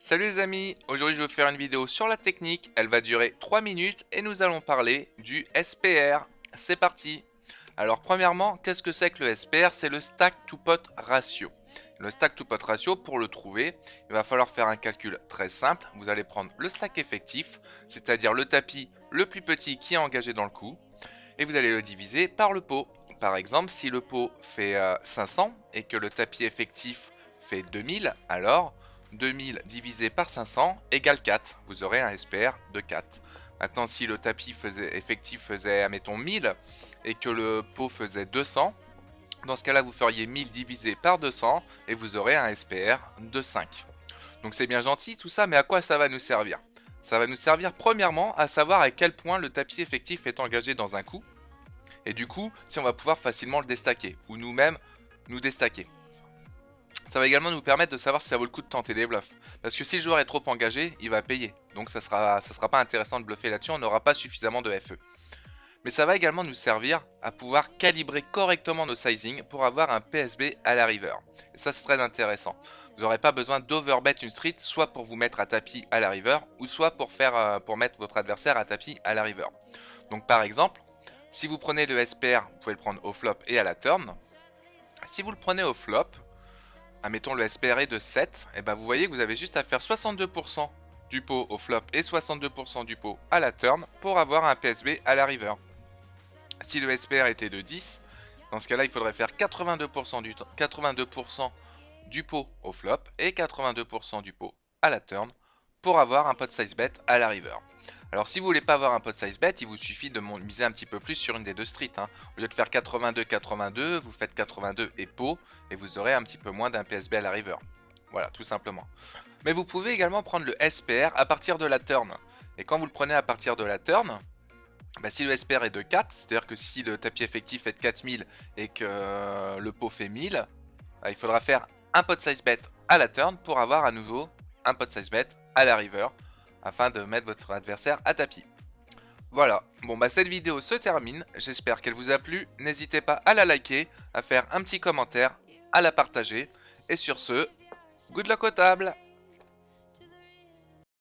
Salut les amis, aujourd'hui je vais vous faire une vidéo sur la technique, elle va durer 3 minutes et nous allons parler du SPR. C'est parti. Alors premièrement, qu'est-ce que c'est que le SPR? C'est le Stack to Pot Ratio. Le Stack to Pot Ratio, pour le trouver, il va falloir faire un calcul très simple. Vous allez prendre le stack effectif, c'est-à-dire le tapis le plus petit qui est engagé dans le coup, et vous allez le diviser par le pot. Par exemple, si le pot fait 500 et que le tapis effectif fait 2000, alors 2000 divisé par 500 égale 4. Vous aurez un SPR de 4. Maintenant, si le tapis effectif faisait, admettons, 1000 et que le pot faisait 200, dans ce cas-là, vous feriez 1000 divisé par 200 et vous aurez un SPR de 5. Donc c'est bien gentil tout ça, mais à quoi ça va nous servir? Ça va nous servir premièrement à savoir à quel point le tapis effectif est engagé dans un coup. Et du coup, si on va pouvoir facilement le déstacker, ou nous-mêmes nous déstacker. Ça va également nous permettre de savoir si ça vaut le coup de tenter des bluffs. Parce que si le joueur est trop engagé, il va payer. Donc ça sera pas intéressant de bluffer là-dessus, on n'aura pas suffisamment de FE. Mais ça va également nous servir à pouvoir calibrer correctement nos sizing pour avoir un PSB à la river. Et ça c'est très intéressant. Vous n'aurez pas besoin d'overbet une street, soit pour vous mettre à tapis à la river, ou soit pour mettre votre adversaire à tapis à la river. Donc par exemple, si vous prenez le SPR, vous pouvez le prendre au flop et à la turn. Si vous le prenez au flop, admettons le SPR est de 7, et ben vous voyez que vous avez juste à faire 62% du pot au flop et 62% du pot à la turn pour avoir un PSB à la river. Si le SPR était de 10, dans ce cas-là, il faudrait faire 82% du pot au flop et 82% du pot à la turn pour avoir un pot size bet à la river. Alors si vous voulez pas avoir un pot size bet, il vous suffit de miser un petit peu plus sur une des deux streets. Au lieu de faire 82-82, vous faites 82 et pot et vous aurez un petit peu moins d'un PSB à la river. Voilà, tout simplement. Mais vous pouvez également prendre le SPR à partir de la turn. Et quand vous le prenez à partir de la turn, si le SPR est de 4, c'est-à-dire que si le tapis effectif est de 4000 et que le pot fait 1000, il faudra faire un pot size bet à la turn pour avoir à nouveau un pot size bet à la river afin de mettre votre adversaire à tapis. Voilà, bon cette vidéo se termine, j'espère qu'elle vous a plu, n'hésitez pas à la liker, à faire un petit commentaire, à la partager, et sur ce, good luck aux tables!